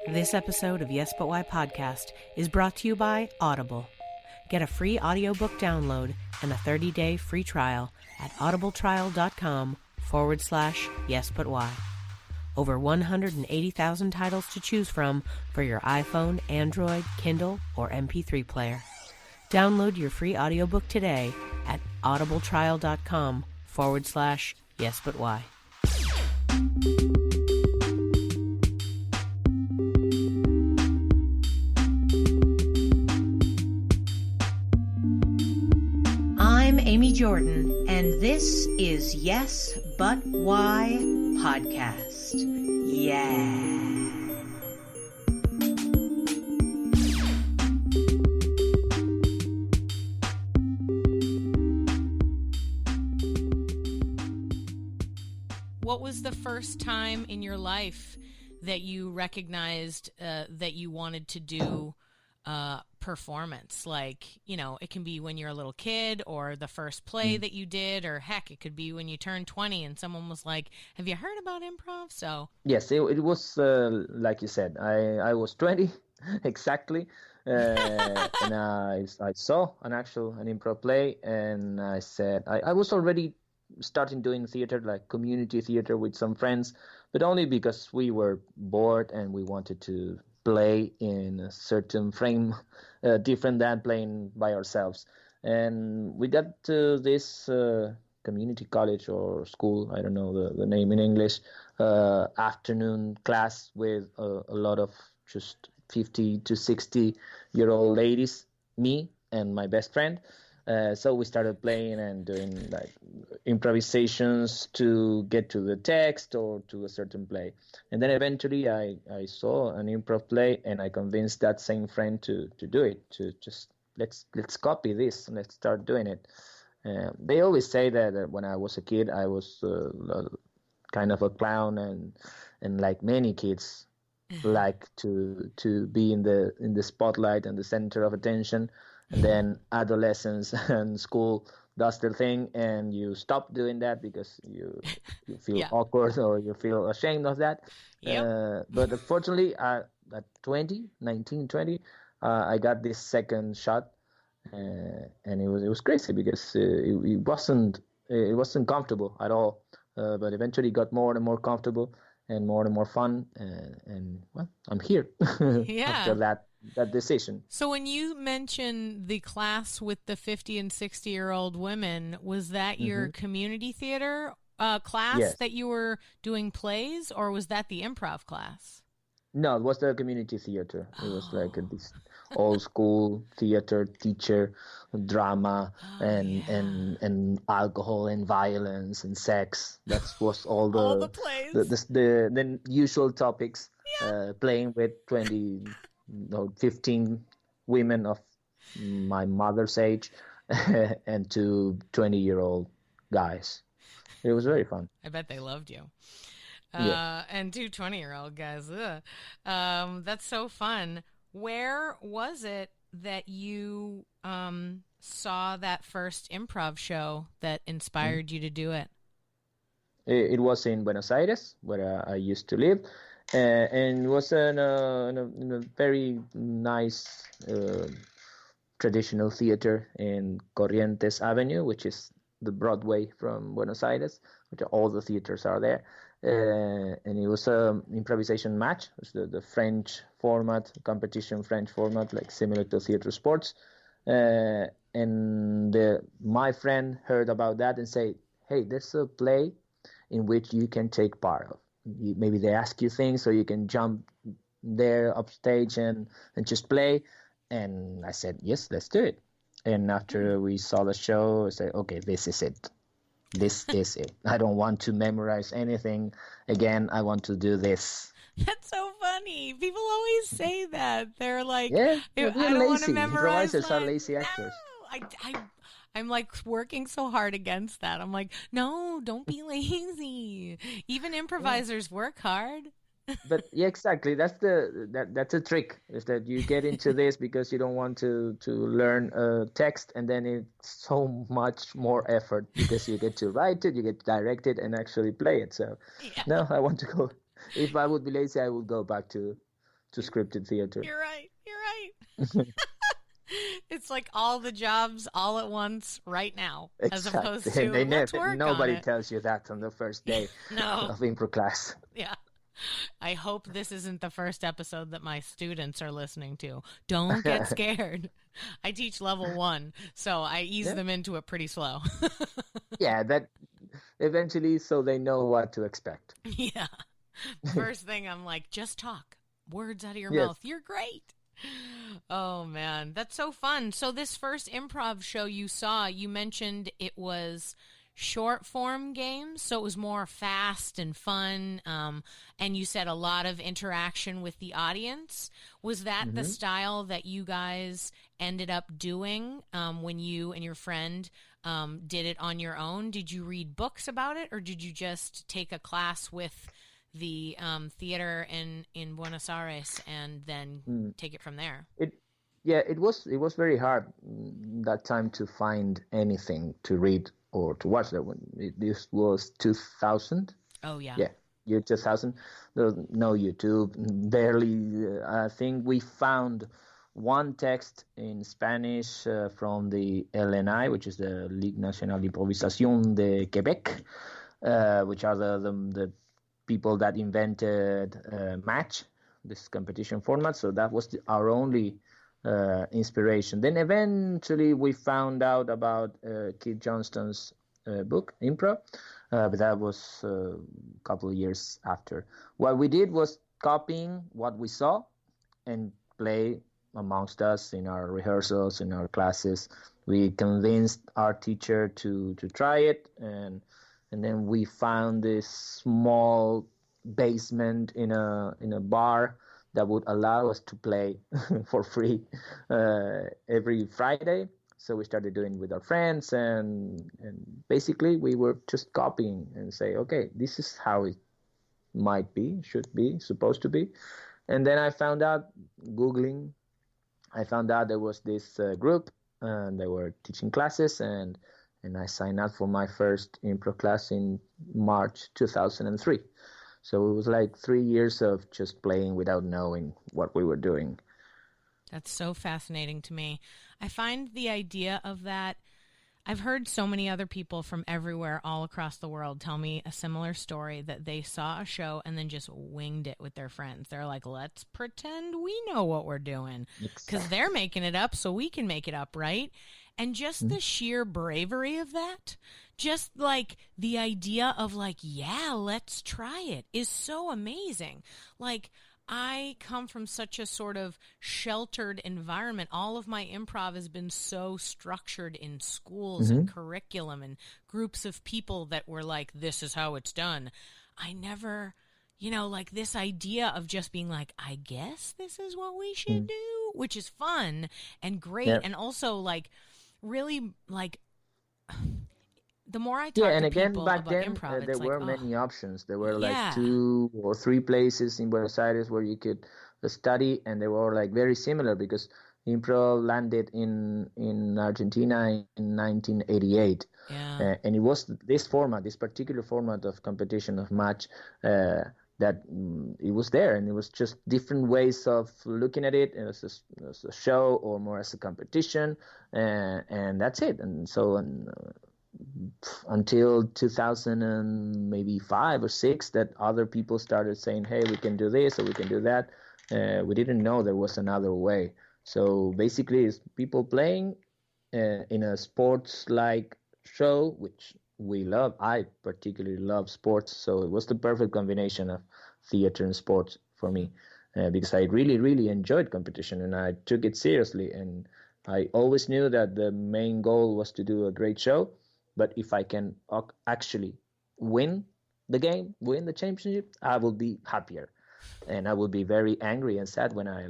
This episode of Yes But Why podcast is brought to you by Audible. Get a free audiobook download and a 30-day free trial at audibletrial.com/yesbutwhy. Over 180,000 titles to choose from for your iPhone, Android, Kindle, or MP3 player. Download your free audiobook today at audibletrial.com/yesbutwhy. I'm Amy Jordan, and this is Yes But Why podcast. Yeah. What was the first time in your life that you recognized that you wanted to do performance? Like, you know, it can be when you're a little kid or the first play that you did, or heck, it could be when you turned 20 and someone was like, have you heard about improv? So yes, it was like you said, I was 20 exactly, and I saw an improv play, and I said I was already starting doing theater, like community theater with some friends, but only because we were bored and we wanted to play in a certain frame, different than playing by ourselves. And we got to this community college or school, I don't know the name in English, afternoon class with a lot of just 50 to 60-year-old ladies, me and my best friend. So we started playing and doing like improvisations to get to the text or to a certain play. And then eventually I saw an improv play, and I convinced that same friend to do it, to just let's copy this and let's start doing it. They always say that when I was a kid, I was kind of a clown, and like many kids like to be in the spotlight and the center of attention. And then adolescence and school does their thing, and you stop doing that because you feel awkward or you feel ashamed of that. Yep. But unfortunately, at 20, I got this second shot, and it was crazy because it wasn't comfortable at all. But eventually, got more and more comfortable and more fun, and well, I'm here after that decision. So when you mentioned the class with the 50 and 60-year-old women, was that your community theater class that you were doing plays, or was that the improv class? No, it was the community theater. It was like this old school theater teacher, drama, and alcohol and violence and sex. That was all the plays. The usual topics. Playing with 15 women of my mother's age and 2 20-year-old guys. It was very fun. I bet they loved you. And 2 20-year-old guys. That's so fun. Where was it that you saw that first improv show that inspired you to do it? It was in Buenos Aires, where I used to live. And it was in a very nice traditional theater in Corrientes Avenue, which is the Broadway from Buenos Aires, which all the theaters are there. And it was an improvisation match. It was the French format, competition French format, like similar to theater sports. And my friend heard about that and said, hey, there's a play in which you can take part of. Maybe they ask you things, so you can jump there upstage and just play. And I said, yes, let's do it. And after we saw the show, I said, okay, this is it. This is it. I don't want to memorize anything again. I want to do this. That's so funny. People always say that. They're like, I don't want to memorize. Improvisers are lazy actors. No, I'm like working so hard against that. I'm like, no, don't be lazy. Even improvisers work hard. But yeah, exactly. That's a trick, is that you get into this because you don't want to learn a text, and then it's so much more effort because you get to write it, you get to direct it, and actually play it. So no, I want to go. If I would be lazy, I would go back to to scripted theater. You're right. It's like all the jobs all at once right now, as opposed to let's work nobody on it. tells you that on the first day of improv class. Yeah. I hope this isn't the first episode that my students are listening to. Don't get scared. I teach level 1, so I ease them into it pretty slow. Yeah, that eventually, so they know what to expect. Yeah. First thing, I'm like, just talk. Words out of your mouth. You're great. Oh, man. That's so fun. So this first improv show you saw, you mentioned it was short form games, so it was more fast and fun, and you said a lot of interaction with the audience. Was that the style that you guys ended up doing when you and your friend did it on your own? Did you read books about it, or did you just take a class with the theater in Buenos Aires and then take it from there? It was very hard that time to find anything to read or to watch. This was 2000. Oh yeah. Yeah, year 2000. There was no YouTube, barely. I think we found one text in Spanish from the LNI, which is the Ligue Nationale d'Improvisation de Quebec, which are the people that invented Match, this competition format. So that was our only inspiration. Then eventually we found out about Keith Johnstone's book, Impro, but that was a couple of years after. What we did was copying what we saw and play amongst us in our rehearsals, in our classes. We convinced our teacher to try it, and then we found this small basement in a bar that would allow us to play for free every Friday. So we started doing it with our friends, and basically we were just copying and say, okay, this is how it might be, should be, supposed to be. And then I found out, Googling, I found out there was this group, and they were teaching classes, and I signed up for my first improv class in March 2003. So it was like 3 years of just playing without knowing what we were doing. That's so fascinating to me. I find the idea of that. I've heard so many other people from everywhere all across the world tell me a similar story, that they saw a show and then just winged it with their friends. They're like, let's pretend we know what we're doing, because they're making it up so we can make it up, right? And just the sheer bravery of that, just like the idea of like, yeah, let's try it, is so amazing. Like, I come from such a sort of sheltered environment. All of my improv has been so structured in schools and curriculum and groups of people that were like, this is how it's done. I never, like this idea of just being like, I guess this is what we should do, which is fun and great. Yep. And also like really like the more I talk to people back about then, improv, there were like, many options. There were like 2 or 3 places in Buenos Aires where you could study, and they were like very similar, because improv landed in Argentina in 1988. Yeah. And it was this particular format of competition of match, that it was there, and it was just different ways of looking at it as a show or more as a competition, and that's it. And so until 2005 or 6, that other people started saying, hey, we can do this or we can do that. We didn't know there was another way. So basically it's people playing in a sports-like show, which we love. I particularly love sports, so it was the perfect combination of theater and sports for me, because I really, really enjoyed competition and I took it seriously. And I always knew that the main goal was to do a great show. But if I can actually win the game, win the championship, I will be happier, and I will be very angry and sad when I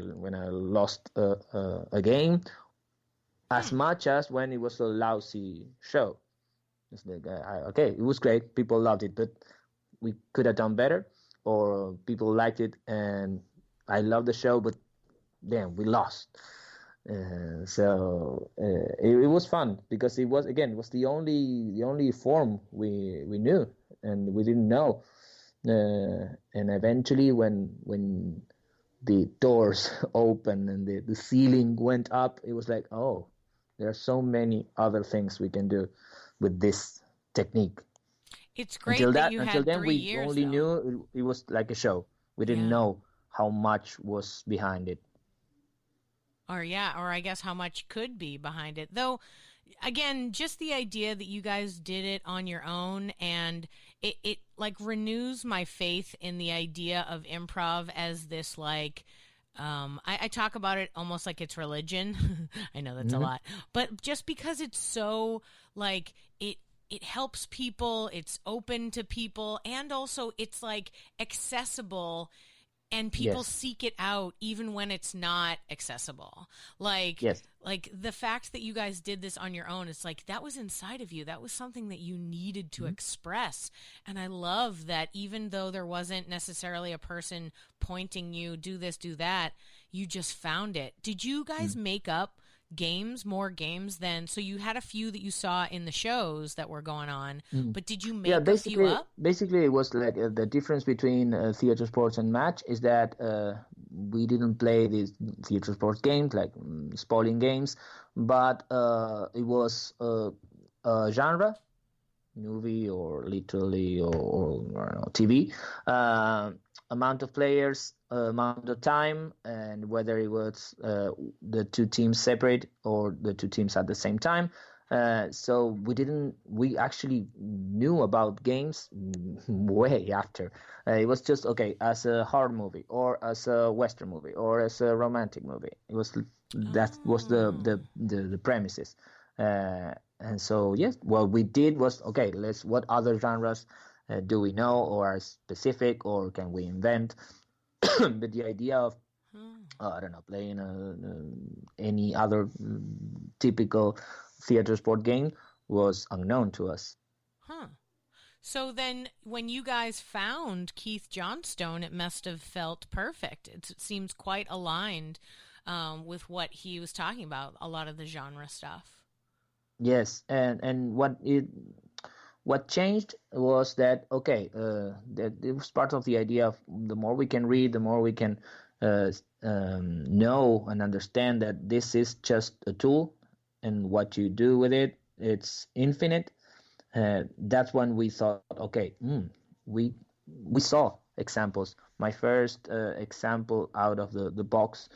lost a game, as much as when it was a lousy show. It's like, okay, it was great, people loved it, but we could have done better, or people liked it and I love the show, but damn, we lost. So it was fun, because it was the only form we knew and we didn't know, and eventually when the doors opened and the ceiling went up, it was like, oh, there are so many other things we can do with this technique. It's great that you Until had then, 3 we years, only though. knew it was like a show. We didn't know how much was behind it. Or I guess how much could be behind it. Though, again, just the idea that you guys did it on your own, and it like renews my faith in the idea of improv as this like, I talk about it almost like it's religion. I know that's a lot, but just because it's so like it helps people, it's open to people, and also it's like accessible, and people seek it out even when it's not accessible. Like the fact that you guys did this on your own, it's like that was inside of you. That was something that you needed to express. And I love that even though there wasn't necessarily a person pointing you, do this, do that, you just found it. Did you guys make up more games than, so you had a few that you saw in the shows that were going on, but did you make a few up? Basically, it was like the difference between theater sports and match is that we didn't play these theater sports games like spoiling games, but it was a genre, movie or literally or I don't know, TV, amount of players, amount of time, and whether it was the two teams separate or the two teams at the same time. So we actually knew about games way after. It was just, okay, as a horror movie or as a Western movie or as a romantic movie. That was the premises. And so, yes, what we did was, okay, what other genres do we know or are specific, or can we invent? But the idea of, I don't know, playing any other typical theater sport game was unknown to us. So then when you guys found Keith Johnstone, it must have felt perfect. It seems quite aligned with what he was talking about, a lot of the genre stuff. Yes, and what changed was that, okay, that it was part of the idea of the more we can read, the more we can know and understand that this is just a tool, and what you do with it, it's infinite. That's when we thought, okay, we saw examples. My first example out of the box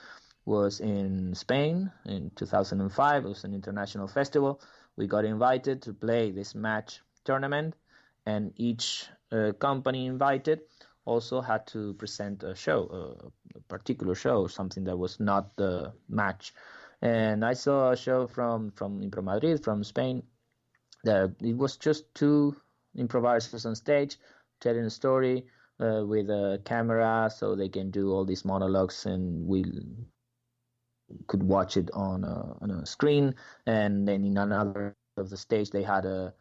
was in Spain in 2005. It was an international festival. We got invited to play this match tournament, and each company invited also had to present a show, a particular show, something that was not the match. And I saw a show from Impromadrid, from Spain, that it was just two improvisers on stage telling a story with a camera, so they can do all these monologues, and we could watch it on a screen. And then in another of the stage they had a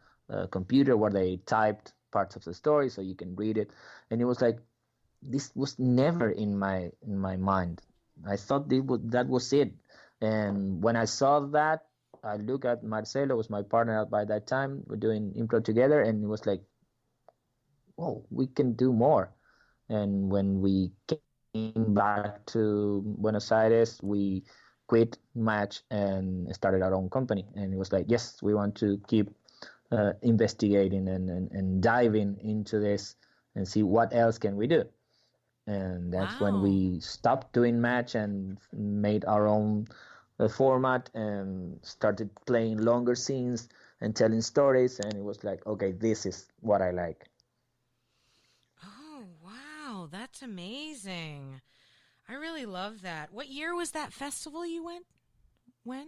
computer where they typed parts of the story so you can read it. And it was like, this was never in my mind. I thought that was it. And when I saw that, I looked at Marcelo, was my partner by that time. We're doing improv together, and it was like, oh, we can do more. And when we came back to Buenos Aires, we quit match and started our own company. And it was like, yes, we want to keep investigating and diving into this and see what else can we do. And that's when we stopped doing match and made our own format and started playing longer scenes and telling stories. And it was like, okay, this is what I like. Oh, wow. That's amazing. I really love that. What year was that festival you went? When?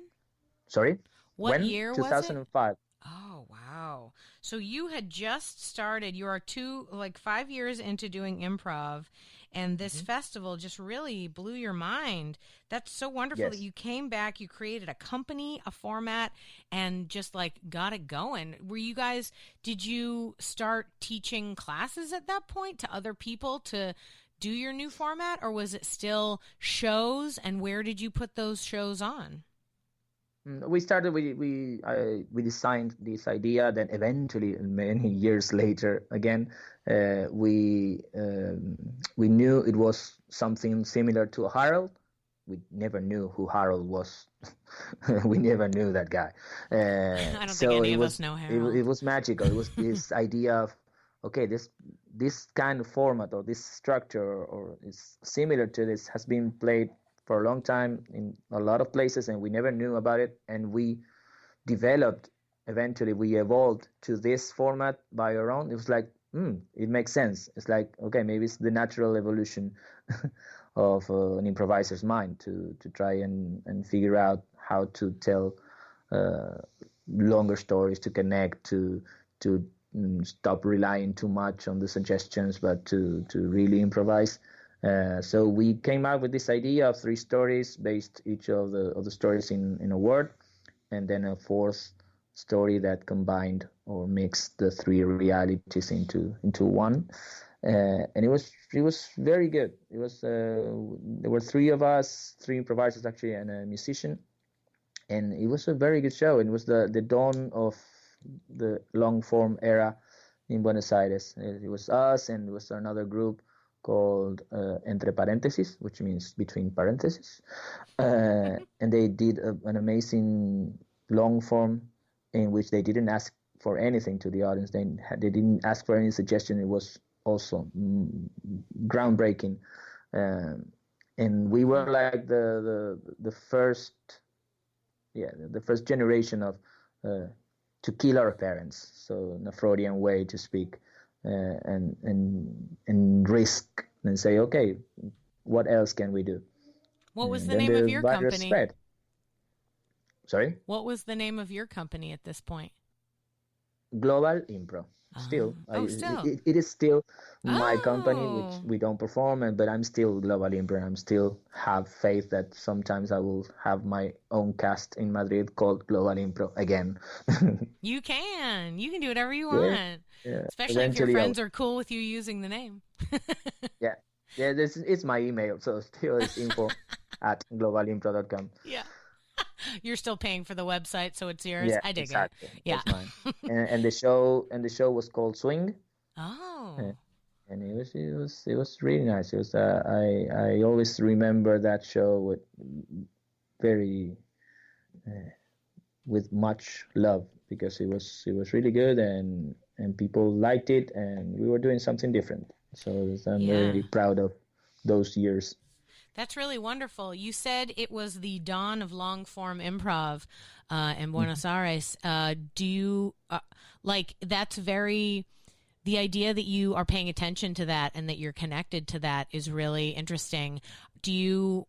Sorry? What year was it? 2005. Oh, wow. So you had just started, you are 5 years into doing improv, and this festival just really blew your mind. That's so wonderful that you came back, you created a company, a format, and just got it going. Did you start teaching classes at that point to other people to do your new format, or was it still shows, and where did you put those shows on? We started. We designed this idea. Then eventually, many years later, again, we knew it was something similar to Harold. We never knew who Harold was. We never knew that guy. I don't think any of us know Harold. It was magical. It was this idea of, okay, this kind of format or this structure or is similar to this has been played for a long time in a lot of places, and we never knew about it. And we developed, eventually we evolved to this format by our own. It was like, it makes sense. It's like, okay, maybe it's the natural evolution of an improviser's mind to try and figure out how to tell longer stories, to connect, to stop relying too much on the suggestions, but to really improvise. So we came out with this idea of 3 stories, based each of the stories in a word, and then a 4th story that combined or mixed the 3 realities into one. And it was very good. It was there were 3 of us, 3 improvisers actually, and a musician, and it was a very good show. It was the dawn of the long form era in Buenos Aires. It was us, and it was another group called Entre Paréntesis, which means between parentheses, and they did an amazing long form in which they didn't ask for anything to the audience. They didn't ask for any suggestion. It was also groundbreaking, and we were like the first generation of to kill our parents, so in a Freudian way to speak, and risk and say, okay, what else can we do? What was the name of your company? Spread. Sorry? What was the name of your company at this point? Global Impro. Still, it is still my company, which we don't perform, but I'm still Global Impro. I'm still have faith that sometimes I will have my own cast in Madrid called Global Impro again. You can do whatever you want, especially eventually, if your friends are cool with you using the name. yeah. This it's my email, so still it's info@globalimpro.com. Yeah. You're still paying for the website, so it's yours. Yeah, I dig exactly. it. Yeah. It's mine. and the show was called Swing. Oh. And it was really nice. It was I always remember that show with very with much love, because it was really good, and people liked it, and we were doing something different. So I'm very proud of those years. That's really wonderful. You said it was the dawn of long-form improv in Buenos Aires. Do you, that's very, the idea that you are paying attention to that and that you're connected to that is really interesting. Do you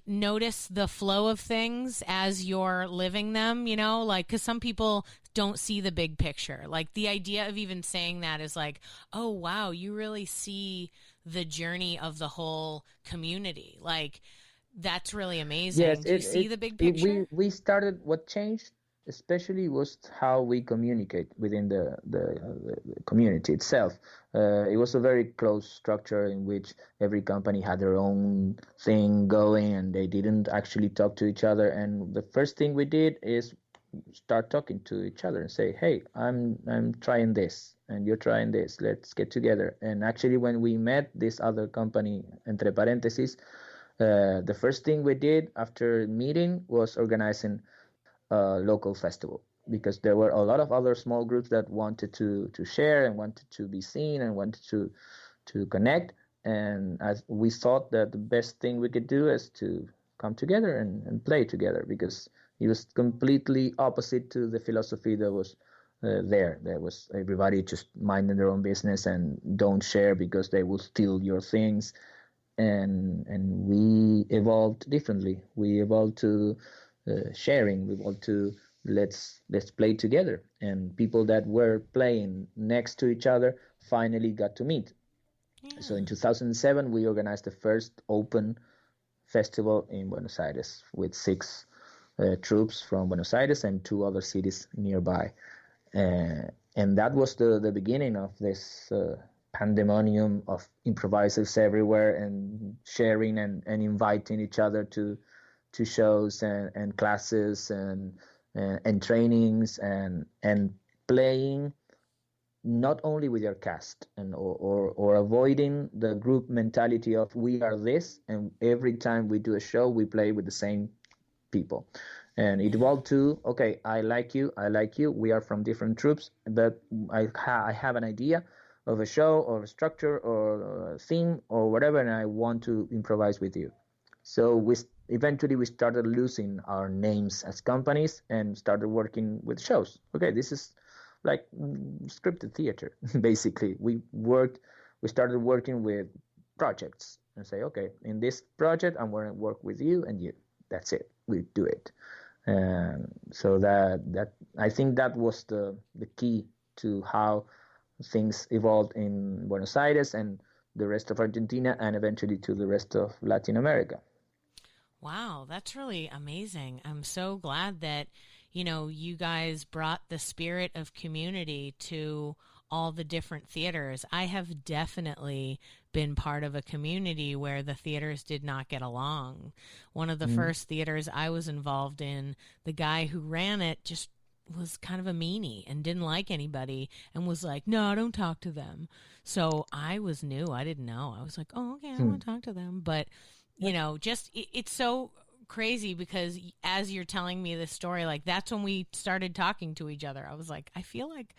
notice the flow of things as you're living them, because some people don't see the big picture. Like, the idea of even saying that is like, oh, wow, you really see the journey of the whole community. Like, that's really amazing. Yes, do you see the big picture? We started, what changed especially was how we communicate within the community itself. It was a very close structure in which every company had their own thing going, and they didn't actually talk to each other. And the first thing we did is start talking to each other and say, hey, I'm trying this and you're trying this, let's get together. And actually, when we met this other company, Entre Paréntesis, the first thing we did after meeting was organizing a local festival, because there were a lot of other small groups that wanted to share and wanted to be seen and wanted to connect. And as we thought that the best thing we could do is to come together and play together, because it was completely opposite to the philosophy that was there. There was everybody just minding their own business and don't share because they will steal your things. And we evolved differently. We evolved to sharing. We evolved to let's play together. And people that were playing next to each other finally got to meet. Yeah. So in 2007, we organized the first open festival in Buenos Aires with 6 troupes from Buenos Aires and 2 other cities nearby. And that was the beginning of this pandemonium of improvisers everywhere, and sharing and inviting each other to to shows and classes and trainings and playing not only with your cast or avoiding the group mentality of we are this, and every time we do a show we play with the same people. And it evolved to, okay, I like you, we are from different troops, but I have an idea of a show or a structure or a theme or whatever, and I want to improvise with you. So eventually we started losing our names as companies and started working with shows. Okay, this is like scripted theater, basically. We started working with projects and say, okay, in this project, I'm going to work with you and you. That's it. We do it. So that I think that was the key to how things evolved in Buenos Aires and the rest of Argentina and eventually to the rest of Latin America. Wow, that's really amazing. I'm so glad that, you guys brought the spirit of community to all the different theaters. I have definitely been part of a community where the theaters did not get along. One of the first theaters I was involved in, the guy who ran it just was kind of a meanie and didn't like anybody and was like, no, don't talk to them. So I was new. I didn't know. I was like, oh, okay, I don't want to talk to them. But, it's so crazy because as you're telling me this story, like that's when we started talking to each other. I was like, I feel like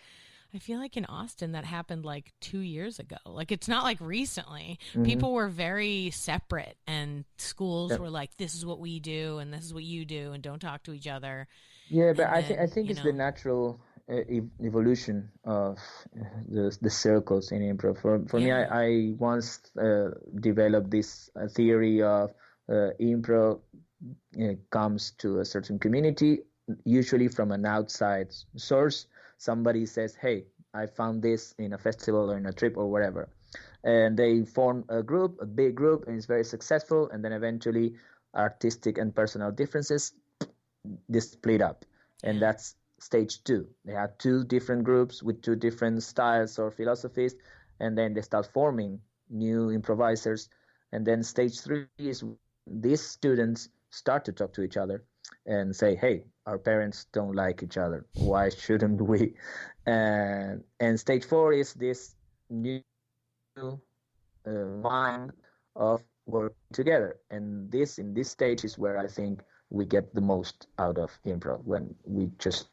in Austin that happened like 2 years ago. Like it's not like recently. People were very separate and schools were like, this is what we do and this is what you do and don't talk to each other. Yeah, but I think it's the natural evolution of the circles in improv. For me, I once developed this theory of improv comes to a certain community, usually from an outside source. Somebody says, hey, I found this in a festival or in a trip or whatever. And they form a big group, and it's very successful. And then eventually artistic and personal differences, they split up. And that's stage 2. They have 2 different groups with 2 different styles or philosophies. And then they start forming new improvisers. And then stage 3 is these students start to talk to each other and say, hey, our parents don't like each other. Why shouldn't we? And stage 4 is this new mind of working together. And in this stage is where I think we get the most out of improv, when we just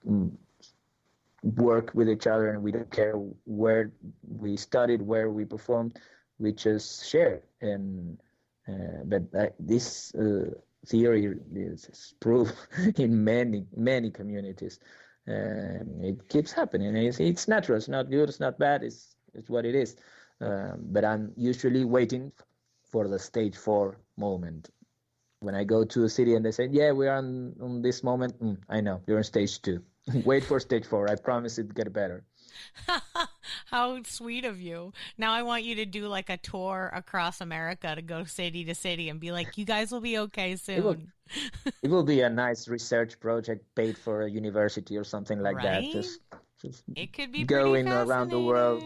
work with each other and we don't care where we studied, where we performed, we just share. And but this theory is proof in many communities. It keeps happening. It's natural. It's not good. It's not bad. It's what it is. But I'm usually waiting for the stage 4 moment. When I go to a city and they say, yeah, we are on this moment, I know, you're on stage 2. Wait for stage 4. I promise it'll get better. How sweet of you. Now I want you to do like a tour across America to go city to city and be like, you guys will be okay soon. It will be a nice research project paid for a university or something like that. Just it could be going around the world.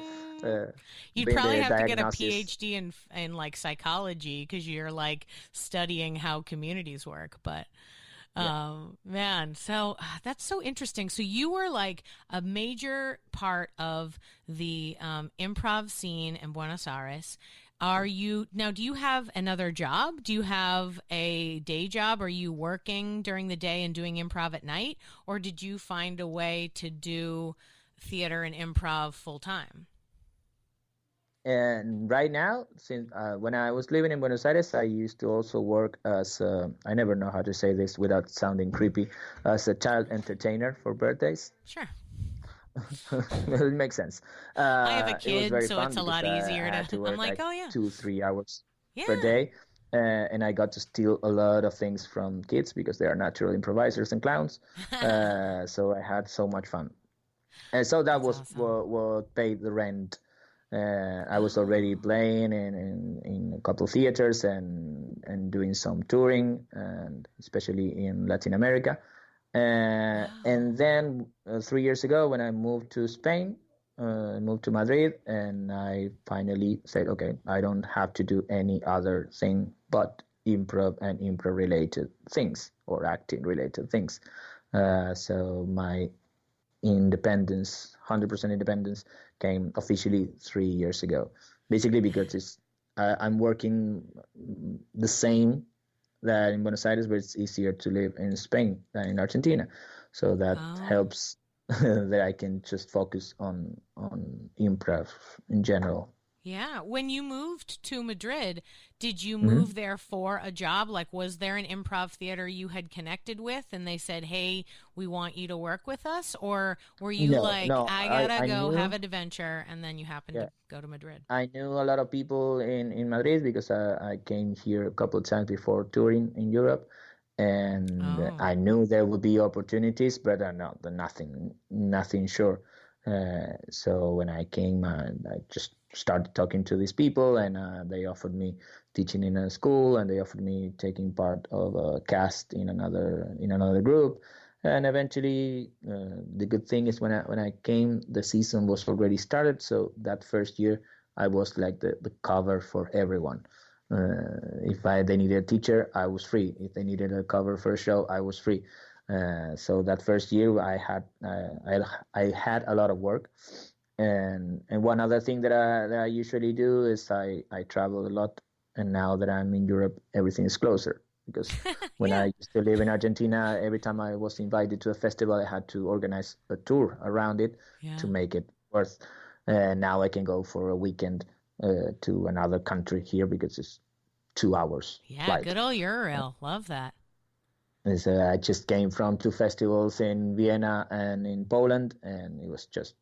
You'd probably have to get a PhD in like psychology because you're like studying how communities work. But man, so that's so interesting. So you were like a major part of the improv scene in Buenos Aires. Do you have another job? Do you have a day job? Are you working during the day and doing improv at night? Or did you find a way to do theater and improv full time? And right now, since when I was living in Buenos Aires, I used to also work as I never know how to say this without sounding creepy, as a child entertainer for birthdays. Sure. It makes sense. I have a kid, so it's a lot easier to work, I'm like, oh yeah, 2-3 hours per day. And I got to steal a lot of things from kids because they are natural improvisers and clowns. So I had so much fun. And so that was awesome. What paid the rent. I was already playing in a couple of theaters and doing some touring, and especially in Latin America. And then 3 years ago, when I moved to Spain, I moved to Madrid, and I finally said, okay, I don't have to do any other thing but improv and improv related things or acting related things. So my independence, 100% independence, came officially 3 years ago. Basically because I'm working the same that in Buenos Aires, but it's easier to live in Spain than in Argentina. So that helps that I can just focus on improv in general. Yeah. When you moved to Madrid, did you Mm-hmm. move there for a job? Like, was there an improv theater you had connected with and they said, hey, we want you to work with us? Or were you No, like, no, I gotta I go knew, have an adventure, and then you happened yeah, to go to Madrid? I knew a lot of people in Madrid because I came here a couple of times before touring in Europe, and Oh, I knew there would be opportunities, but nothing sure. So when I came, I just started talking to these people, and they offered me teaching in a school, and they offered me taking part of a cast in another group. And eventually, the good thing is when I came, the season was already started. So that first year, I was like the cover for everyone. If they needed a teacher, I was free. If they needed a cover for a show, I was free. So that first year, I had a lot of work. And one other thing that I usually do is I travel a lot. And now that I'm in Europe, everything is closer. Because when yeah. I used to live in Argentina, every time I was invited to a festival, I had to organize a tour around it to Yeah. make it worth. Now I can go for a weekend to another country here because it's 2 hours Yeah. flight. Good old Eurail. Love that. And so I just came from 2 festivals in Vienna and in Poland, and it was just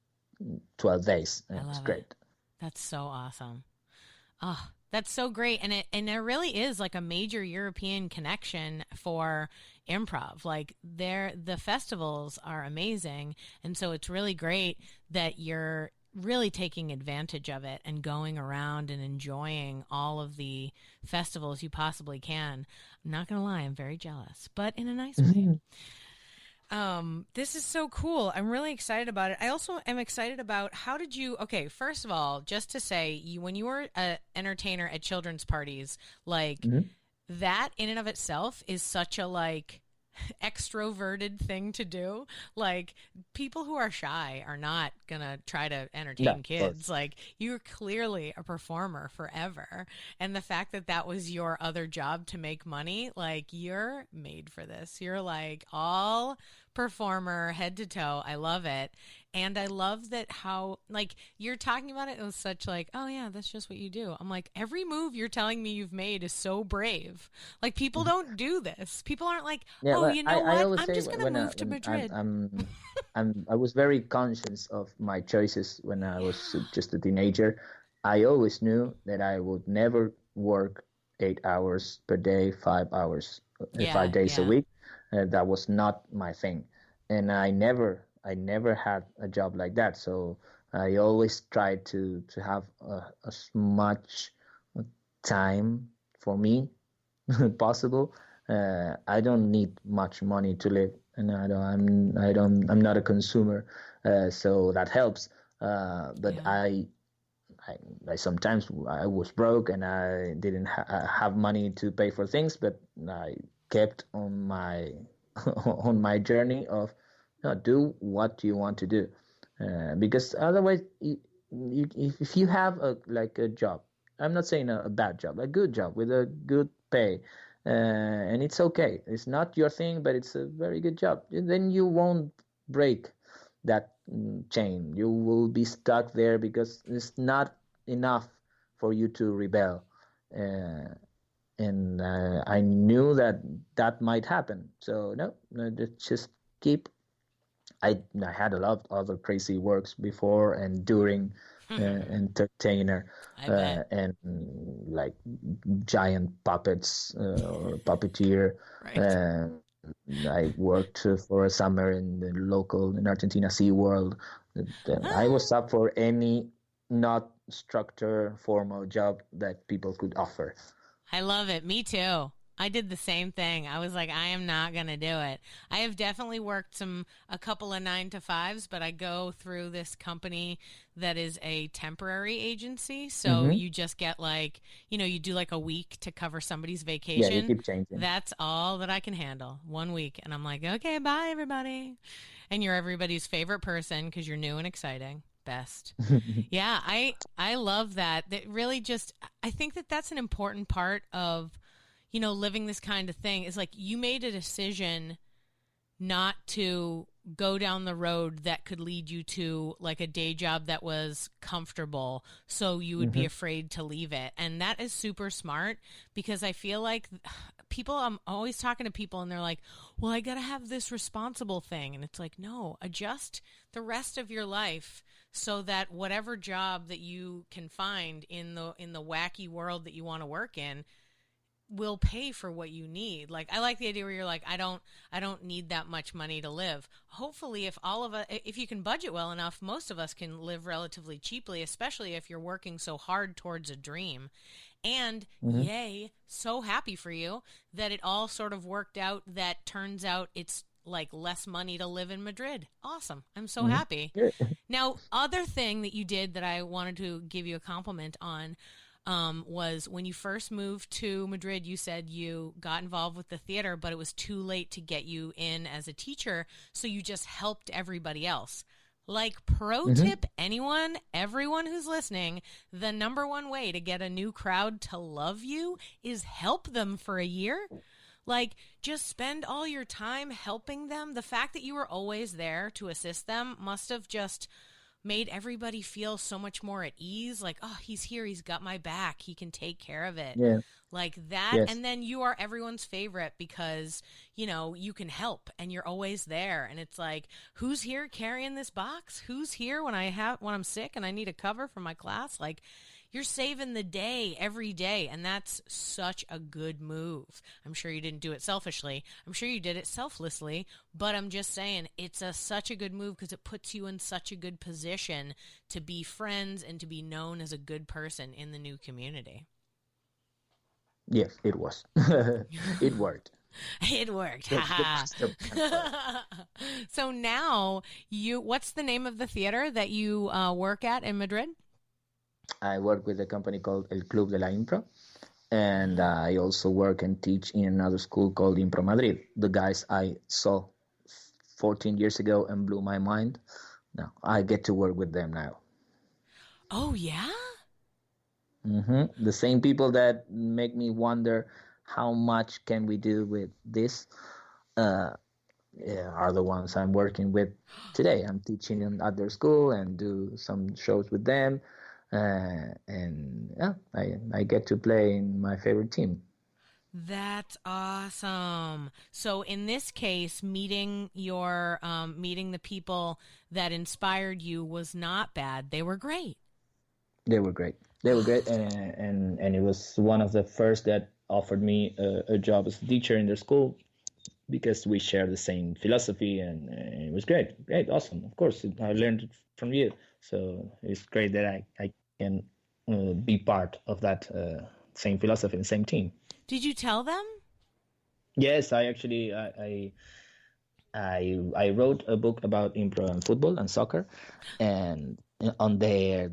12 days. And I it was love it. great. That's so awesome. Oh, that's so great. And there really is like a major European connection for improv. Like the festivals are amazing. And so it's really great that you're really taking advantage of it and going around and enjoying all of the festivals you possibly can. I'm not going to lie, I'm very jealous, but in a nice way. This is so cool. I'm really excited about it. I also am excited about how did you, okay, first of all, just to say when you were an entertainer at children's parties, like Mhm. that in and of itself is such a like extroverted thing to do. Like people who are shy are not gonna try to Yeah, entertain of kids. course. Like you're clearly a performer forever, and the fact that that was your other job to make money, like you're made for this. You're like all performer head to toe. I love it. And I love that how like you're talking about it was such like, oh yeah, that's just what you do. I'm like, every move you're telling me you've made is so brave. Like people don't do this. People aren't like, Yeah, oh, but you know I what? always I'm say just gonna move to when Madrid. I was very conscious of my choices when I was Yeah. just a teenager. I always knew that I would never work 8 hours per day, 5 hours, Yeah, 5 days a yeah. week. That was not my thing, and I never had a job like that. So I always tried to have as much time for me possible. I don't need much money to live, and I'm not a consumer, so that helps. But Yeah. I, I sometimes I was broke and I didn't have money to pay for things, but I kept on my on my journey of do what you want to do, because otherwise, if you have a job, I'm not saying a bad job, a good job with a good pay, and it's okay. It's not your thing, but it's a very good job. Then you won't break that chain. You will be stuck there because it's not enough for you to rebel. Uh, and I knew that that might happen. So no, just keep. I had a lot of other crazy works before and during entertainer I bet. and like giant puppets or puppeteer. Right. Uh, I worked for a summer in the local in Argentina Sea World. I was Ah, up for any not structure formal job that people could offer. I love it. Me too. I did the same thing. I was like, I am not going to do it. I have definitely worked a couple of 9-to-5s, but I go through this company that is a temporary agency. So you just get like, you do like a week to cover somebody's vacation. Yeah, you keep changing. That's all that I can handle, 1 week. And I'm like, okay, bye everybody. And you're everybody's favorite person because you're new and exciting. Best. Yeah, I love that. That really just, I think that that's an important part of, living this kind of thing is like you made a decision not to go down the road that could lead you to like a day job that was comfortable. So you would be afraid to leave it. And that is super smart because I feel like I'm always talking to people and they're like, well, I got to have this responsible thing. And it's like, no, adjust the rest of your life so that whatever job that you can find in the wacky world that you want to work in will pay for what you need. Like, I like the idea where you're like, I don't need that much money to live. Hopefully, if you can budget well enough, most of us can live relatively cheaply, especially if you're working so hard towards a dream. And yay, so happy for you that it all sort of worked out. That turns out it's like less money to live in Madrid. Awesome. I'm so happy. Now, other thing that you did that I wanted to give you a compliment on was when you first moved to Madrid, you said you got involved with the theater, but it was too late to get you in as a teacher, so you just helped everybody else. Like, pro tip, everyone who's listening, the number one way to get a new crowd to love you is help them for a year. Like, just spend all your time helping them. The fact that you were always there to assist them must have just made everybody feel so much more at ease. Like, oh, he's here. He's got my back. He can take care of it. Yeah. Like that. Yes. And then you are everyone's favorite because, you can help and you're always there. And it's like, who's here carrying this box? Who's here when I'm sick and I need a cover for my class? Like, you're saving the day every day, and that's such a good move. I'm sure you didn't do it selfishly. I'm sure you did it selflessly, but I'm just saying it's such a good move because it puts you in such a good position to be friends and to be known as a good person in the new community. Yes, it was. It worked. It worked. So now, what's the name of the theater that you work at in Madrid? I work with a company called El Club de la Impro, and I also work and teach in another school called Impromadrid. The guys I saw 14 years ago and blew my mind. Now I get to work with them now. Oh, yeah? The same people that make me wonder how much can we do with this are the ones I'm working with today. I'm teaching at their school and do some shows with them. I get to play in my favorite team. That's awesome. So in this case, meeting the people that inspired you was not bad. They were great. They were great. And it was one of the first that offered me a job as a teacher in their school because we share the same philosophy, and it was great, awesome. Of course, I learned it from you. So it's great that I can be part of that same philosophy and same team. Did you tell them? Yes, I actually I wrote a book about improv and football and soccer, and on there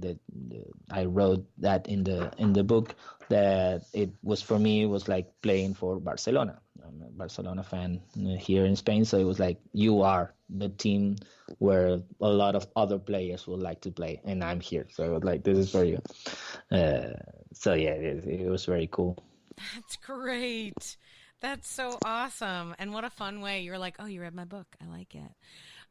I wrote that in the book that it was for me. It was like playing for Barcelona. I'm a Barcelona fan here in Spain, so it was like you are the team where a lot of other players would like to play, and I'm here. So I was like, this is for you. So yeah, it was very cool. That's great. That's so awesome. And what a fun way. You're like, oh, you read my book. I like it.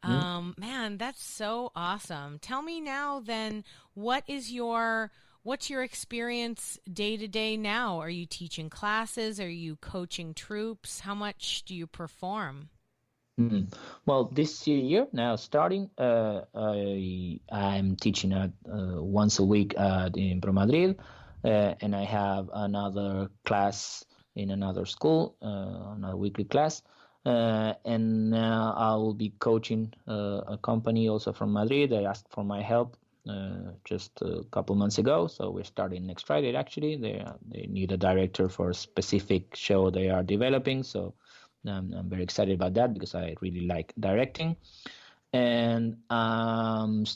Man, that's so awesome. Tell me now then, what's your experience day to day now? Are you teaching classes? Are you coaching troops? How much do you perform? Well, this year now starting, I'm teaching at once a week at Impromadrid, and I have another class in another school, another weekly class, and now I will be coaching a company also from Madrid. They asked for my help just a couple months ago. So we're starting next Friday. Actually, they need a director for a specific show they are developing. So I'm very excited about that because I really like directing. And on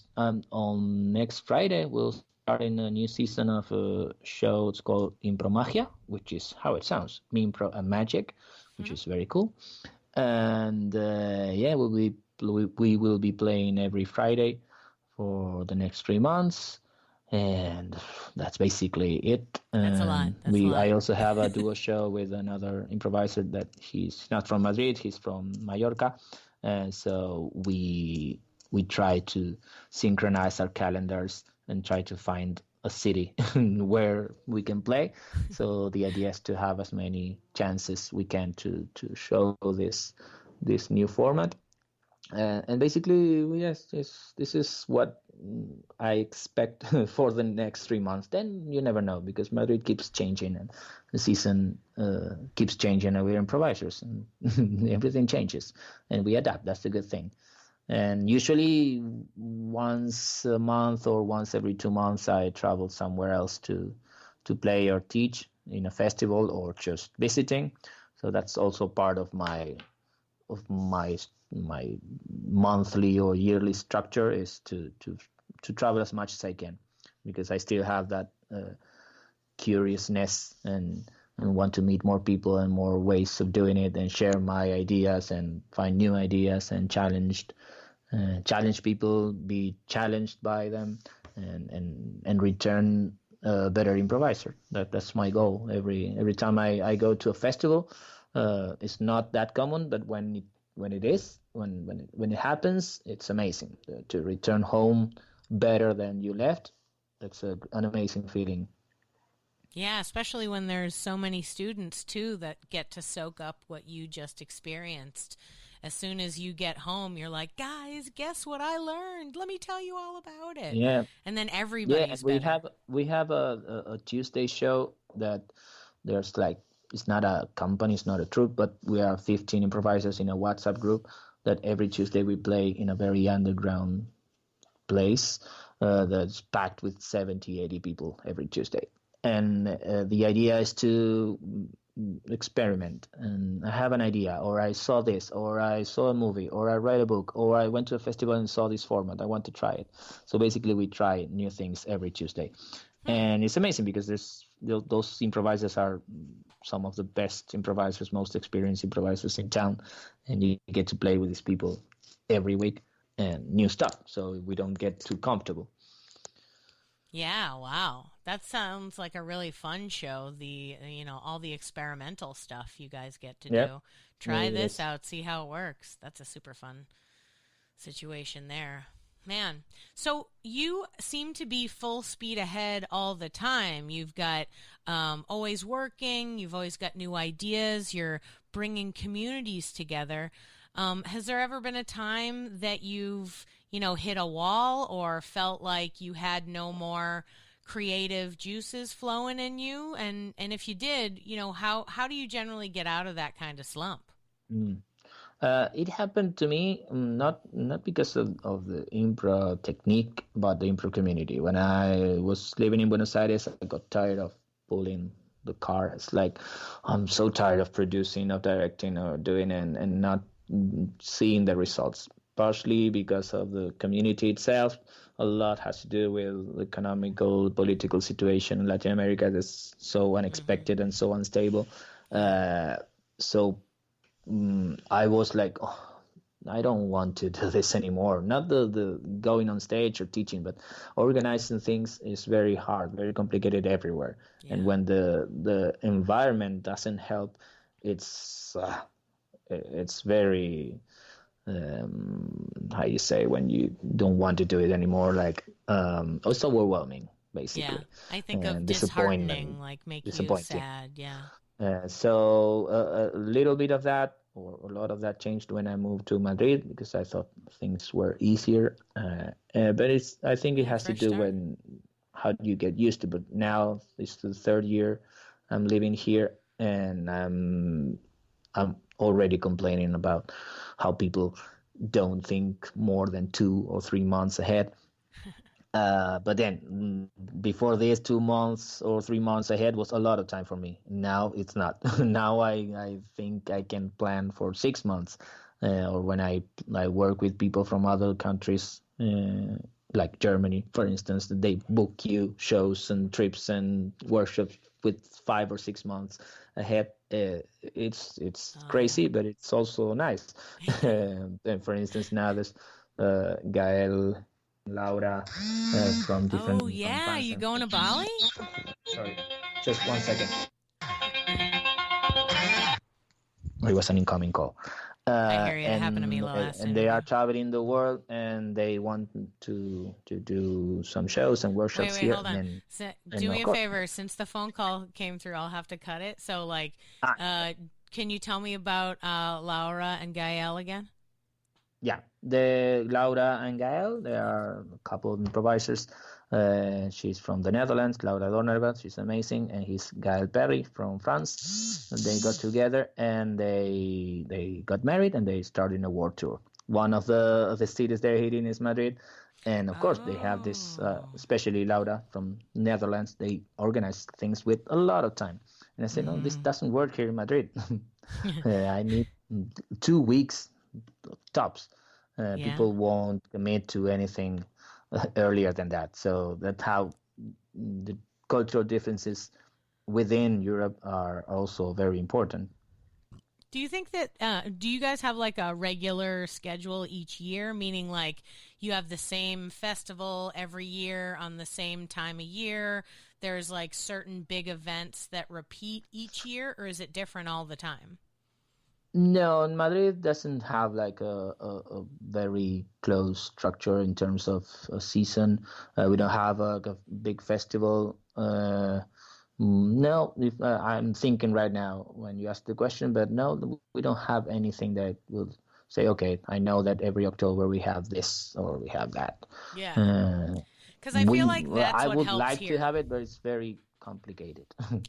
next Friday, we'll start in a new season of a show. It's called Impromagia, which is how it sounds, impro and magic, which is very cool. And we will be playing every Friday for the next 3 months, and that's basically it. That's a lot. I also have a duo show with another improviser that he's not from Madrid, he's from Mallorca, and so we try to synchronize our calendars and try to find a city where we can play. So the idea is to have as many chances we can to show this new format. And basically, yes, this is what I expect for the next 3 months. Then you never know, because Madrid keeps changing and the season keeps changing, and we're improvisers and everything changes and we adapt. That's the good thing. And usually once a month or once every 2 months, I travel somewhere else to play or teach in a festival or just visiting. So that's also part of my monthly or yearly structure, is to travel as much as I can, because I still have that curiousness and want to meet more people and more ways of doing it, and share my ideas and find new ideas and challenge people, be challenged by them, and return a better improviser. That's my goal. Every time I go to a festival, it's not that common, but when it happens, it's amazing to return home better than you left. That's an amazing feeling. Yeah, especially when there's so many students too that get to soak up what you just experienced. As soon as you get home, you're like, guys, guess what I learned? Let me tell you all about it. Yeah. And then everybody's better. We have a Tuesday show that there's like, it's not a company, it's not a troupe, but we are 15 improvisers in a WhatsApp group that every Tuesday we play in a very underground place that's packed with 70, 80 people every Tuesday. And the idea is to experiment. And I have an idea, or I saw this, or I saw a movie, or I read a book, or I went to a festival and saw this format. I want to try it. So basically we try new things every Tuesday. And it's amazing because those improvisers are some of the best improvisers, most experienced improvisers in town, and you get to play with these people every week and new stuff, so we don't get too comfortable. Yeah, wow. That sounds like a really fun show. All the experimental stuff you guys get to do. Try this out, see how it works. That's a super fun situation there. Man, so you seem to be full speed ahead all the time. You've got always working. You've always got new ideas. You're bringing communities together. Has there ever been a time that you've, hit a wall or felt like you had no more creative juices flowing in you? And if you did, how do you generally get out of that kind of slump? It happened to me not because of the improv technique, but the improv community. When I was living in Buenos Aires, I got tired of pulling the car. It's like, I'm so tired of producing, of directing, or doing and not seeing the results. Partially because of the community itself. A lot has to do with the economical, political situation in Latin America that's so unexpected and so unstable. So I was like, I don't want to do this anymore. Not the going on stage or teaching, but organizing things is very hard, very complicated everywhere. Yeah. And when the environment doesn't help, it's very, how you say, when you don't want to do it anymore, like it's overwhelming, basically. Yeah, I think of disheartening, like make you sad. Yeah. So a little bit of that, or a lot of that, changed when I moved to Madrid, because I thought things were easier. But I think it has to do with how you get used to it. But now it's the third year I'm living here, and I'm already complaining about how people don't think more than 2 or 3 months ahead. But then before this, 2 months or 3 months ahead was a lot of time for me. Now it's not. Now I think I can plan for 6 months, or when I work with people from other countries, like Germany, for instance, they book you shows and trips and workshops with 5 or 6 months ahead. It's crazy, but it's also nice. And for instance, now there's Gael, Laura, from different. Oh, yeah. From You going to Bali? Sorry, just 1 second. It was an incoming call. I hear you. It happened to me last and they are traveling the world, and they want to do some shows and workshops wait, here. Hold on. Do me a favor. Since the phone call came through, I'll have to cut it. So, like, can you tell me about Laura and Gael again? Yeah, the Laura and Gael, they are a couple of improvisers. She's from the Netherlands, Laura Donervat, she's amazing, and he's Gael Perry from France. They got together and they got married, and they started a world tour. One of the cities they're hitting is Madrid, and of course they have this, especially Laura from Netherlands. They organize things with a lot of time, and I said, no, this doesn't work here in Madrid. I need 2 weeks tops. People won't commit to anything earlier than that. So that's how the cultural differences within Europe are also very important. Do you think that, do you guys have like a regular schedule each year? Meaning like you have the same festival every year on the same time of year? There's like certain big events that repeat each year, or is it different all the time? No, Madrid doesn't have like a very close structure in terms of a season. We don't have a big festival. No, I'm thinking right now when you ask the question, but no, we don't have anything that will say, okay, I know that every October we have this or we have that. Yeah. Because I feel like that's I what would helps like here. to have it, but it's very complicated.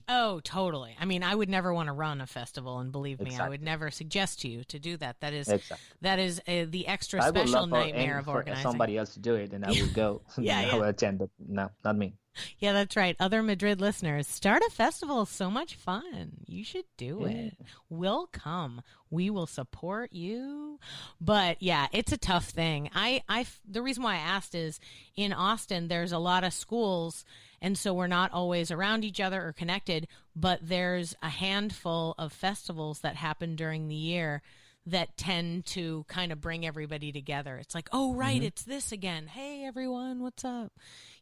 Oh, totally. I mean, I would never want to run a festival, and believe me, Exactly. I would never suggest to you to do that. That is Exactly. the extra I would special love nightmare of for organizing. somebody else to do it, and I will go. I will attend, but no, not me. Yeah, that's right. Other Madrid listeners, start a festival. So much fun. You should do it. We'll come. We will support you. But yeah, it's a tough thing. The reason why I asked is in Austin, there's a lot of schools, and so we're not always around each other or connected, but there's a handful of festivals that happen during the year that tend to kind of bring everybody together. It's like, oh, right, it's this again. Hey, everyone, what's up?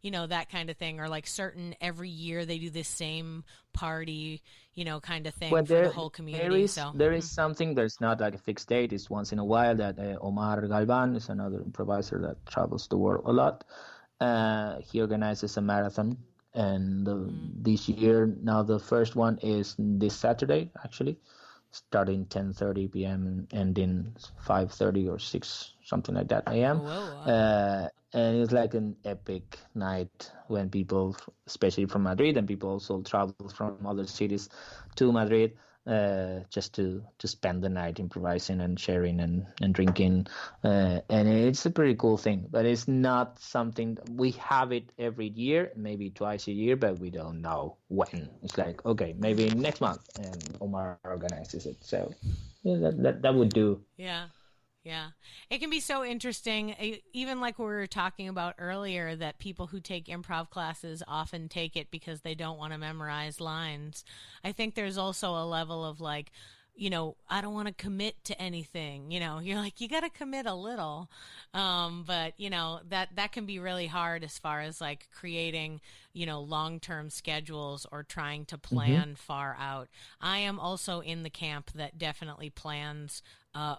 You know, that kind of thing. Or like every year they do this same party, kind of thing for the whole community. There is something, there's not like a fixed date. It's once in a while that Omar Galvan is another improviser that travels the world a lot. He organizes a marathon. And this year, now the first one is this Saturday, actually, starting 10:30 p.m. and ending 5:30 or 6, something like that a.m. And it's like an epic night when people, especially from Madrid, and people also travel from other cities to Madrid, just to spend the night improvising and sharing and drinking. And it's a pretty cool thing, but it's not something we have it every year, maybe twice a year, but we don't know when. It's like, okay, maybe next month, and Omar organizes it. So yeah, that would do. Yeah. It can be so interesting, even like we were talking about earlier, that people who take improv classes often take it because they don't want to memorize lines. I think there's also a level of like, I don't want to commit to anything. You're like, you got to commit a little. But, that can be really hard as far as like creating, long-term schedules or trying to plan far out. I am also in the camp that definitely plans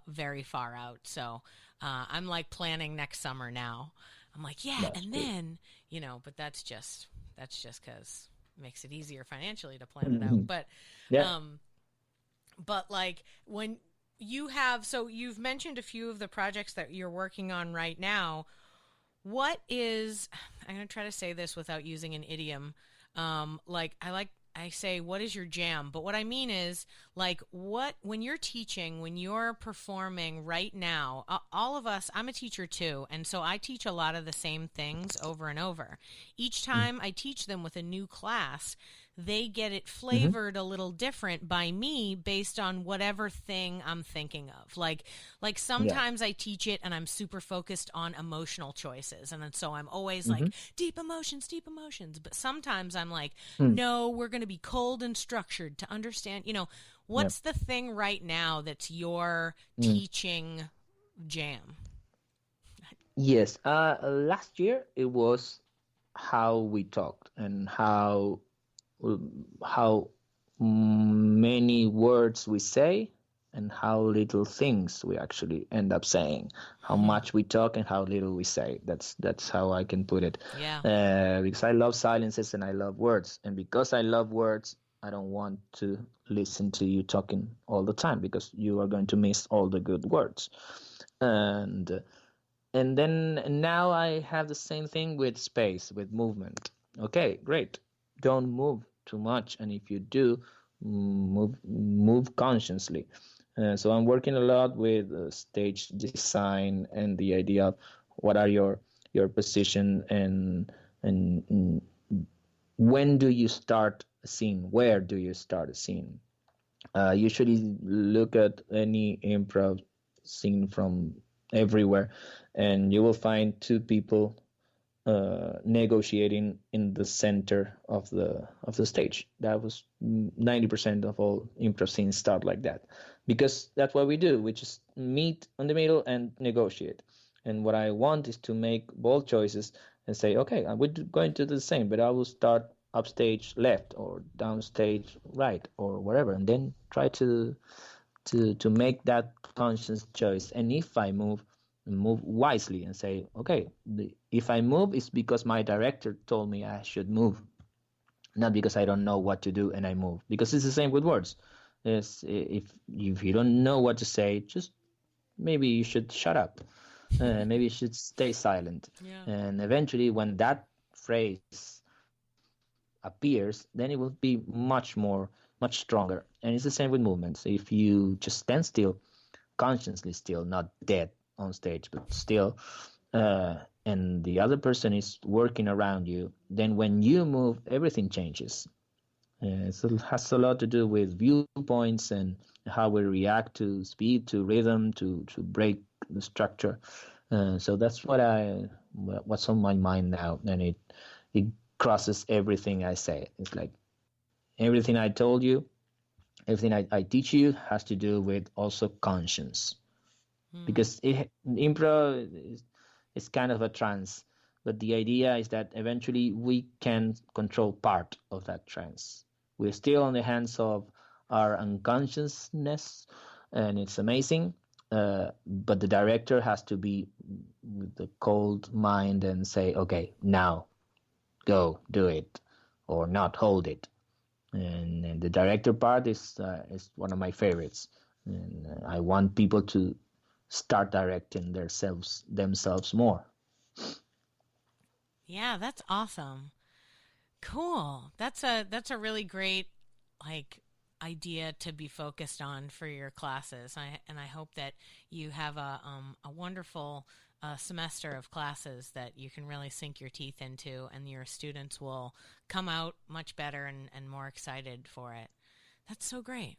very far out. So I'm like planning next summer now. I'm like, then, but that's just because it makes it easier financially to plan it out. But, but like when you have, so you've mentioned a few of the projects that you're working on right now. I'm going to try to say this without using an idiom. I say, what is your jam? But what I mean is, like, when you're teaching, when you're performing right now, all of us, I'm a teacher too, and so I teach a lot of the same things over and over. Each time I teach them with a new class, they get it flavored a little different by me based on whatever thing I'm thinking of. Like sometimes I teach it and I'm super focused on emotional choices. And then so I'm always like, deep emotions. But sometimes I'm like, no, we're going to be cold and structured to understand, what's the thing right now that's your teaching jam? Yes. Last year it was how we talked and how many words we say and how little things we actually end up saying. How much we talk and how little we say. That's how I can put it. Yeah. Because I love silences and I love words, and because I love words, I don't want to listen to you talking all the time because you are going to miss all the good words. And then now I have the same thing with space, with movement. Okay, great. Don't move too much, and if you do, move consciously. So I'm working a lot with stage design and the idea of what are your position and when do you start a scene, where do you start a scene. Usually look at any improv scene from everywhere, and you will find two people negotiating in the center of the stage. That was 90% of all improv scenes start like that, because that's what we do. We just meet in the middle and negotiate. And what I want is to make bold choices and say, okay, we're going to do the same, but I will start upstage left or downstage right or whatever, and then try to make that conscious choice. And if I move wisely and say, okay, if I move, it's because my director told me I should move, not because I don't know what to do and I move. Because it's the same with words. If you don't know what to say, just maybe you should shut up. Maybe you should stay silent. Yeah. And eventually, when that phrase appears, then it will be much stronger. And it's the same with movements. If you just stand still, consciously still, not dead on stage, but still, and the other person is working around you, then when you move, everything changes. So it has a lot to do with viewpoints and how we react to speed, to rhythm, to break the structure. So that's what's on my mind now, and it crosses everything I say. It's like everything I told you, everything I teach you has to do with also conscience. Because improv is kind of a trance, but the idea is that eventually we can control part of that trance. We're still on the hands of our unconsciousness, and it's amazing, but the director has to be with the cold mind and say, okay, now go do it, or not hold it. And the director part is one of my favorites, and I want people to start directing themselves more. Yeah, that's awesome. Cool. That's a really great idea to be focused on for your classes. I hope that you have a wonderful semester of classes that you can really sink your teeth into, and your students will come out much better and more excited for it. That's so great.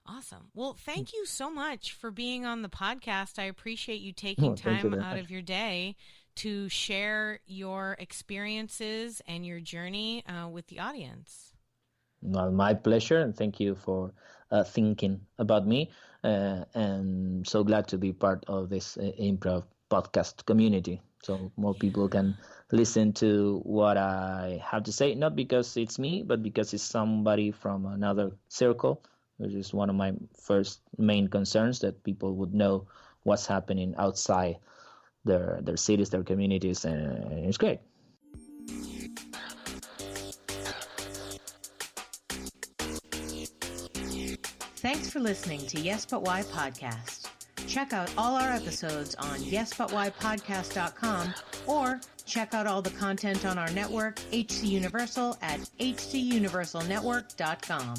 Awesome. Well, thank you so much for being on the podcast. I appreciate you taking time out of your day to share your experiences and your journey with the audience. Well, my pleasure, and thank you for thinking about me. And so glad to be part of this improv podcast community, so more people can listen to what I have to say, not because it's me, but because it's somebody from another circle, which is one of my first main concerns, that people would know what's happening outside their cities, their communities, and it's great. Thanks for listening to Yes But Why podcast. Check out all our episodes on yesbutwhypodcast.com or check out all the content on our network, HC Universal, at hcuniversalnetwork.com.